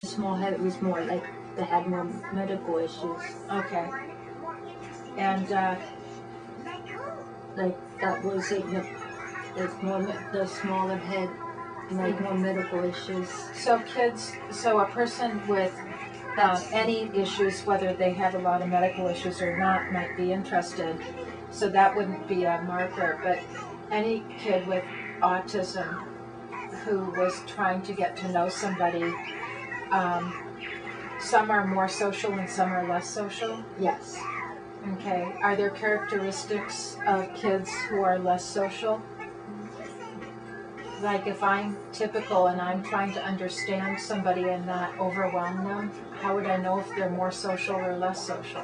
Small head, it was more like they had more medical issues. Okay. And like that was like the smaller head, like more medical issues. so a person with any issues, whether they have a lot of medical issues or not, might be interested. So that wouldn't be a marker, but any kid with autism who was trying to get to know somebody, some are more social and some are less social? Yes. Okay. Are there characteristics of kids who are less social? Like if I'm typical and I'm trying to understand somebody and not overwhelm them, how would I know if they're more social or less social?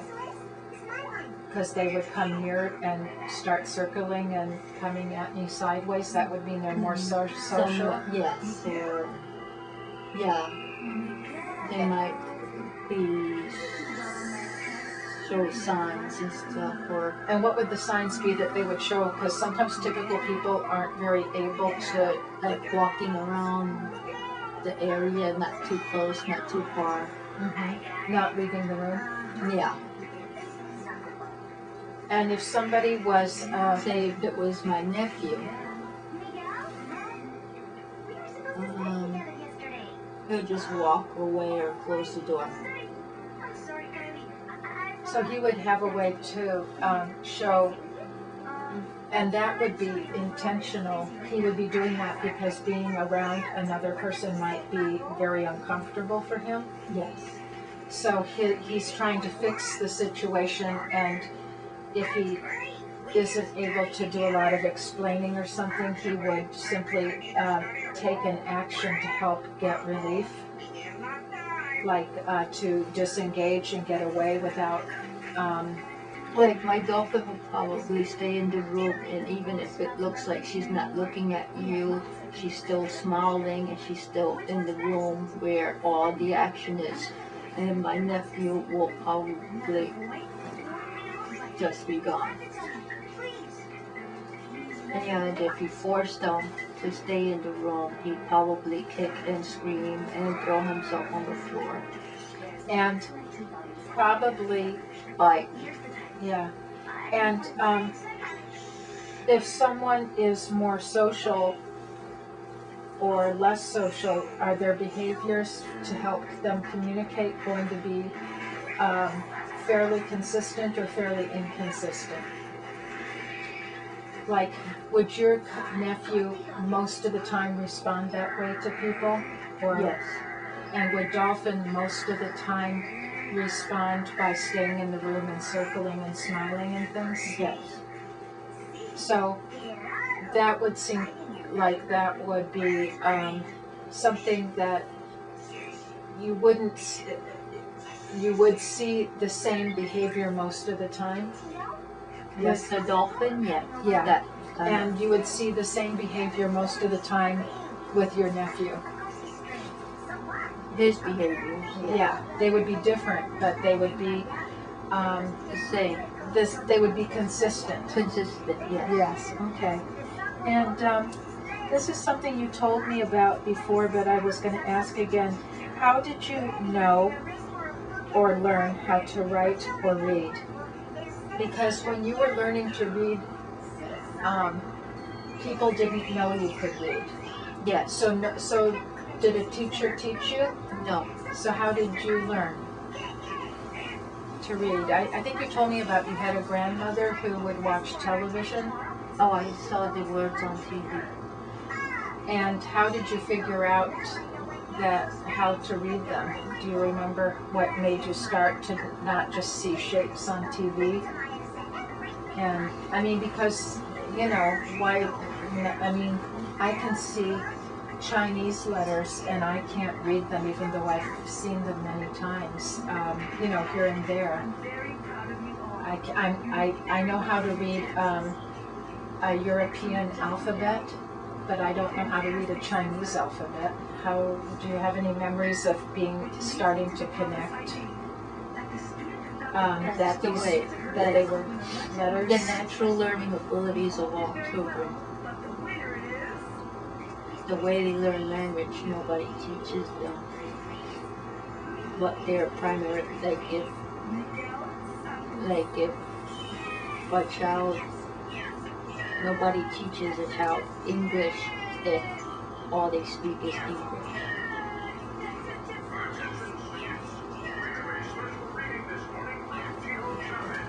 Because they would come near and start circling and coming at me sideways, that would mean they're more social? Yes, or yeah, they might be show signs and stuff. And what would the signs be that they would show? Because sometimes typical people aren't very able to, like walking around the area, not too close, not too far. Not leaving the room. Yeah. And if somebody was, say if it was my nephew, he'll just walk away or close the door. So he would have a way to show, and that would be intentional. He would be doing that because being around another person might be very uncomfortable for him. Yes. So he's trying to fix the situation, and if he isn't able to do a lot of explaining or something, he would simply take an action to help get relief, like to disengage and get away without... like my daughter will probably stay in the room, and even if it looks like she's not looking at you, she's still smiling and she's still in the room where all the action is. And my nephew will probably just be gone. And if you force them to stay in the room, he'd probably kick and scream and throw himself on the floor. And probably bite. Yeah. And if someone is more social or less social, are their behaviors to help them communicate going to be fairly consistent or fairly inconsistent? Like, would your nephew most of the time respond that way to people? Or, yes. And would Dolphin most of the time respond by staying in the room and circling and smiling and things? Yes. So that would seem like that would be something that you would see the same behavior most of the time. Yes, the dolphin, yeah. Yeah. And you would see the same behavior most of the time with your nephew. His behaviors. Yeah, they would be different, but they would be the same. They would be consistent. Consistent, yes. Yes, okay. And this is something you told me about before, but I was going to ask again. How did you know or learn how to write or read? Because when you were learning to read, people didn't know you could read. Yes. So did a teacher teach you? No. So how did you learn to read? I think you told me about you had a grandmother who would watch television. Oh, I saw the words on TV. And how did you figure out how to read them? Do you remember what made you start to not just see shapes on TV? And I mean, because, you know, I can see Chinese letters and I can't read them even though I've seen them many times, you know, here and there. I know how to read a European alphabet, but I don't know how to read a Chinese alphabet. Do you have any memories of starting to connect? That's the way that they were letters? The natural learning abilities of all children. The way they learn language, nobody teaches them. what their primary, like if a child, nobody teaches a child English if all they speak is English.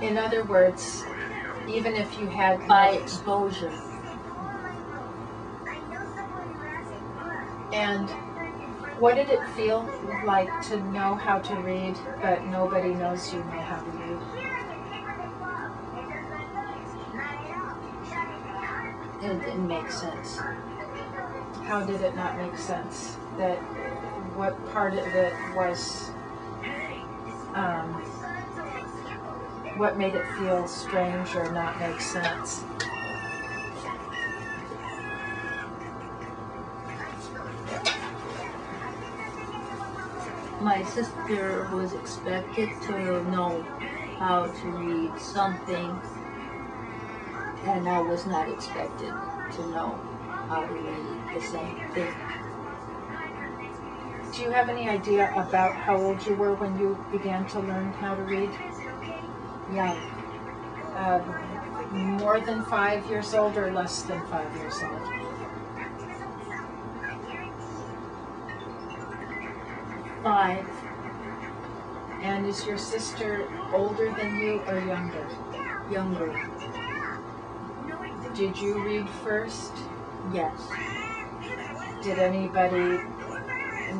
In other words, even if you had By exposure. And what did it feel like to know how to read, but nobody knows you know how to read? It didn't make sense. How did it not make sense? That what part of it was, what made it feel strange or not make sense? My sister was expected to know how to read something, and I was not expected to know how to read the same thing. Do you have any idea about how old you were when you began to learn how to read? Young. More than 5 years old or less than 5 years old? 5. And is your sister older than you or younger? Younger. Did you read first? Yes. Did anybody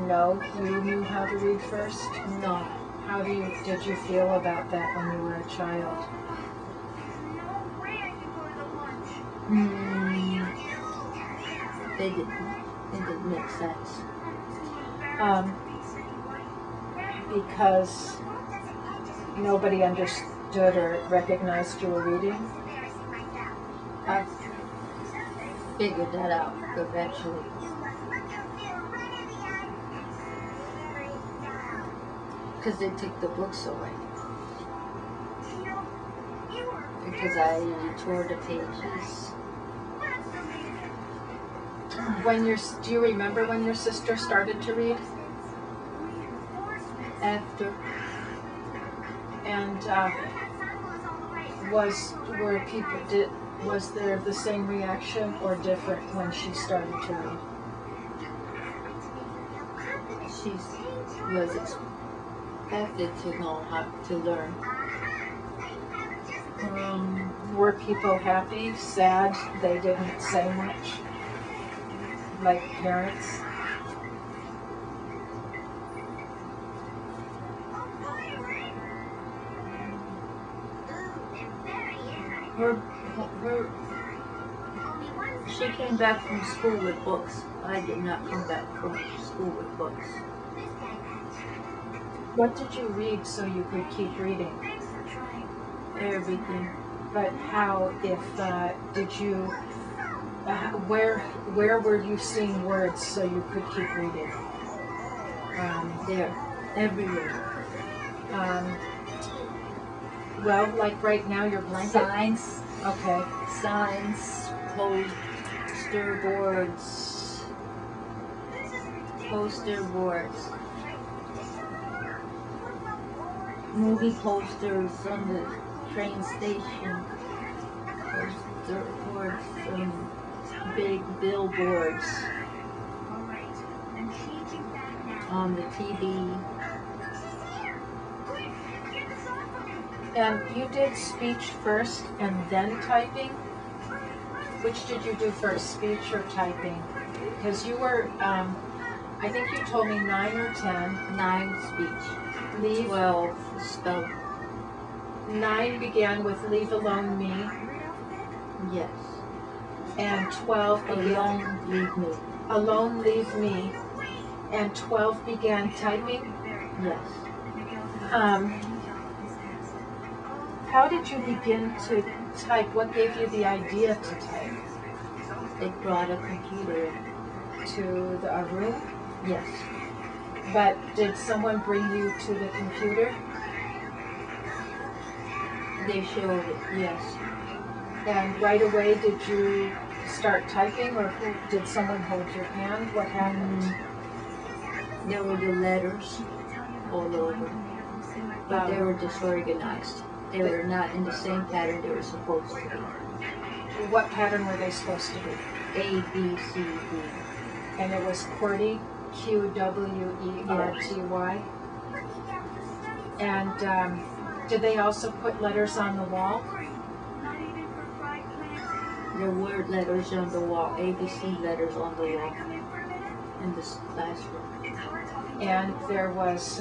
know you knew how to read first? No. How did you feel about that when you were a child? It didn't make sense. Because nobody understood or recognized you were reading? I figured that out eventually. Because they took the books away. Because I tore the pages. Do you remember when your sister started to read? After. And was there the same reaction or different when she started to read? She was expected to know how to learn. Were people happy, sad, they didn't say much? Like parents? She came back from school with books. I did not come back from school with books. What did you read so you could keep reading? Everything. But how, did you, where were you seeing words so you could keep reading? There. Everywhere. Well, like right now, your blanket. Signs. Okay. Signs. Poster boards. Movie posters on the train station. Poster boards. Big billboards. On the TV. And you did speech first and then typing? Which did you do first, speech or typing? Because you were, I think you told me 9 or 10. 9 speech. Leave. 12 spell. 9 began with leave alone me. Yes. And 12 began Alone leave me. Alone leave me. And 12 began typing. Yes. How did you begin to type? What gave you the idea to type? They brought a computer To a room? Yes. But did someone bring you to the computer? They showed it, yes. And right away did you start typing, or did someone hold your hand? What happened? There were the letters all over. But they were disorganized. They were not in the same pattern they were supposed to be. What pattern were they supposed to be? A, B, C, D. And it was QWERTY, QWERTY. And did they also put letters on the wall? There were letters on the wall, ABC letters on the wall in this classroom. And there was,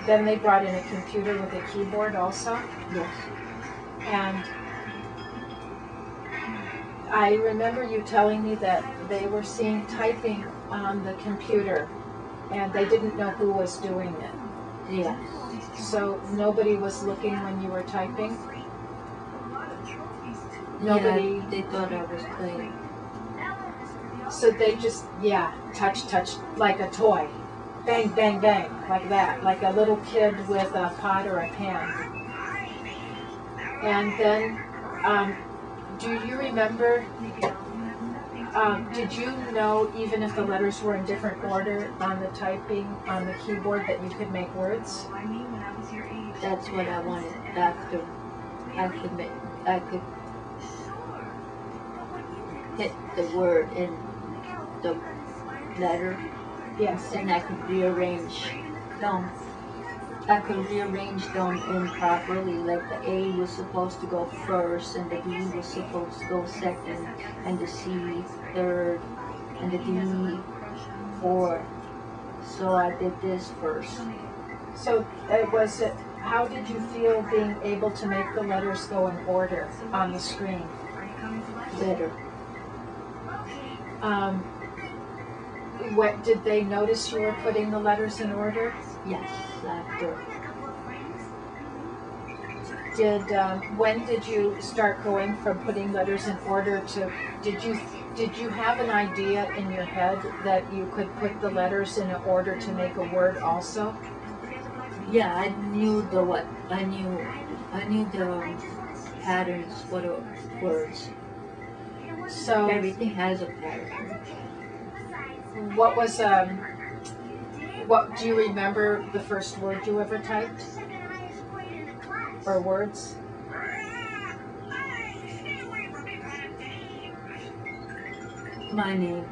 then they brought in a computer with a keyboard also? Yes. And I remember you telling me that they were seeing typing on the computer and they didn't know who was doing it. Yes. So nobody was looking when you were typing? Nobody. Yeah, they thought I was playing. So they just, touch, like a toy. Bang, bang, bang, like that. Like a little kid with a pot or a pan. And then, do you remember, did you know even if the letters were in different order on the typing, on the keyboard, that you could make words? That's what I wanted after I could hit the word in the letter. Yes. And I could rearrange them. I could rearrange them improperly, like the A was supposed to go first, and the B was supposed to go second, and the C third, and the D fourth. So I did this first. So how did you feel being able to make the letters go in order on the screen? Better. What did they notice you were putting the letters in order? Yes, after. When did you start going from putting letters in order to, did you have an idea in your head that you could put the letters in order to make a word also? Yeah, I knew the patterns for the words. So everything has a pattern. What do you remember the first word you ever typed? Or words? My name.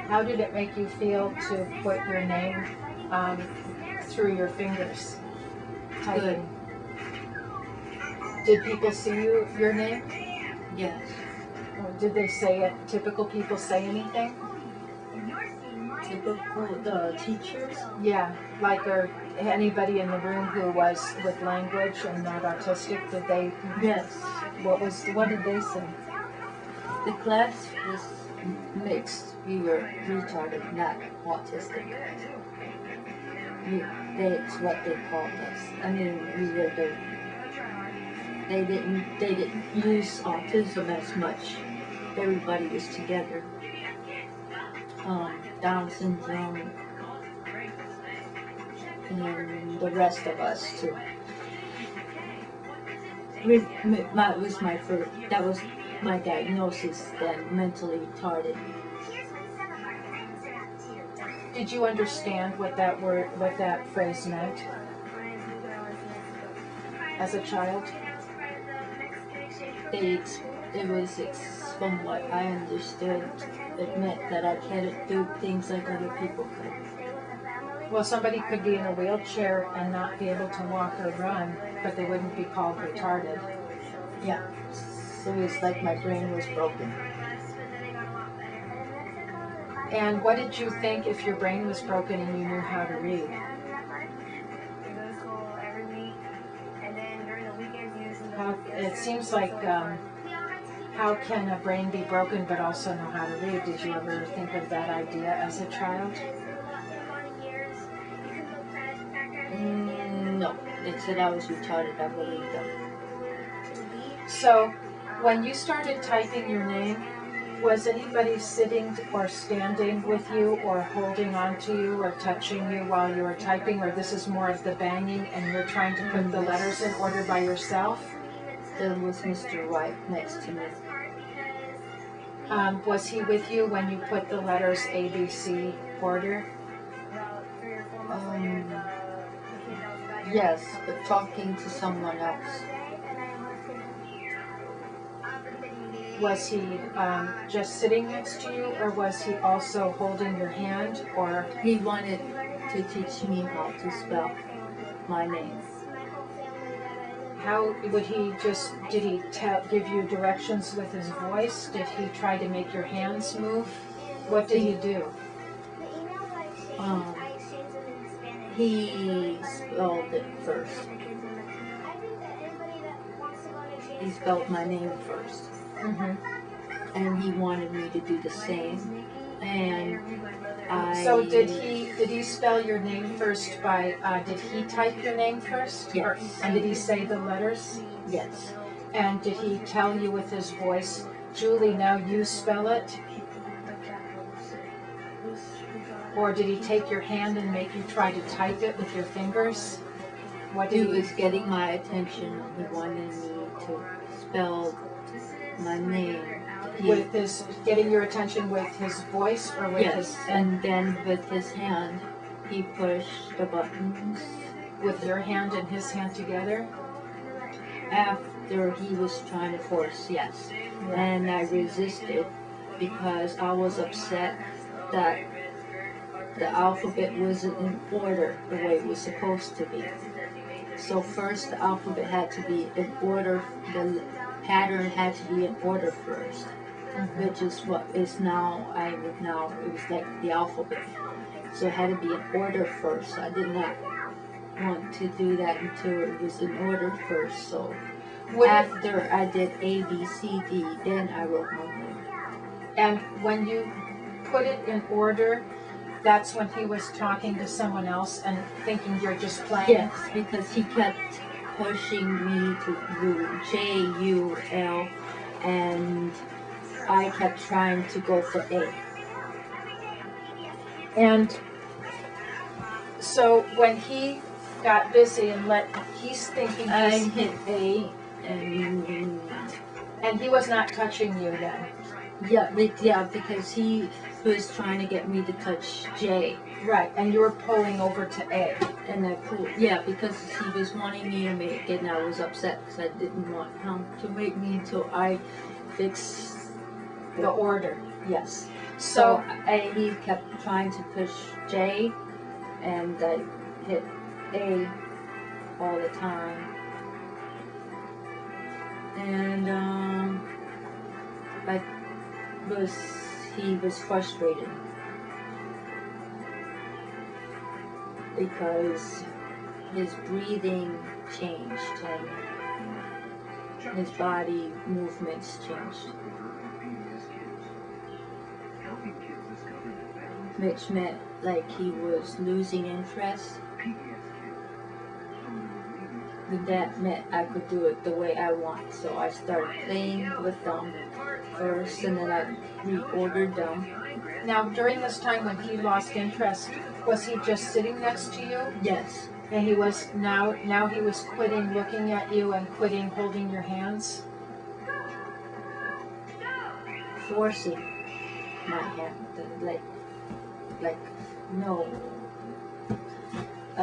How did it make you feel to put your name through your fingers? Typing. Did people see your name? Yes. Did they say it? Typical people say anything? Typical, the teachers? Yeah, like or anybody in the room who was with language and not autistic, did they? Yes. What did they say? The class was mixed. We were retarded, not autistic. That's what they called us. I mean, they didn't use autism as much. Everybody was together. Down syndrome, and the rest of us too. That was my diagnosis then, mentally retarded. Did you understand what that phrase meant as a child? From what I understood, it meant that I can't do things like other people could. Well, somebody could be in a wheelchair and not be able to walk or run, but they wouldn't be called retarded. Yeah. So it's like my brain was broken. And what did you think if your brain was broken and you knew how to read? It seems like, how can a brain be broken but also know how to read? Did you ever think of that idea as a child? No. They said I was retarded. I believed them. So, when you started typing your name, was anybody sitting or standing with you or holding on to you or touching you while you were typing, or this is more of the banging and you're trying to put the letters in order by yourself? There was Mr. White next to me. Was he with you when you put the letters A, B, C order? Yes, but talking to someone else. Was he just sitting next to you, or was he also holding your hand, or? He wanted to teach me how to spell my name. How would he just, did he give you directions with his voice? Did he try to make your hands move? What did he do? He spelled it first. He spelled my name first. And he wanted me to do the same. And So did he spell your name first by, did he type your name first? Yes. And did he say the letters? Yes. And did he tell you with his voice, Julie, now you spell it? Or did he take your hand and make you try to type it with your fingers? What did he was getting my attention. He wanted me to spell my name. With his, getting your attention with his voice or with his... and then with his hand, he pushed the buttons. With your hand and his hand together? After he was trying to force, yes. And I resisted because I was upset that the alphabet wasn't in order the way it was supposed to be. So first the alphabet had to be in order, the pattern had to be in order first, which is what is now, it was like the alphabet. So it had to be in order first. I did not want to do that until it was in order first. So after I did A, B, C, D, then I wrote my name. And when you put it in order, that's when he was talking to someone else and thinking you're just playing? Yes, because he kept pushing me to do J, U, L, and I kept trying to go for A. And so when he got busy and he's thinking I hit A, and he was not touching you then? Yeah, because he was trying to get me to touch J. Right, and you were pulling over to A. And I pulled, because he was wanting me to make it, and I was upset because I didn't want him to make me until I fixed the order. Yes. So he kept trying to push J, and I hit A all the time. And he was frustrated because his breathing changed and his body movements changed, which meant like he was losing interest. That meant I could do it the way I want. So I started playing with them first, and then I reordered them. Now, during this time when he lost interest, was he just sitting next to you? Yes. And he was now he was quitting looking at you and quitting holding your hands? Forcing my hand, like no.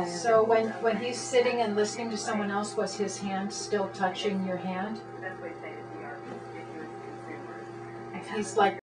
So when he's sitting and listening to someone else, was his hand still touching your hand? He's like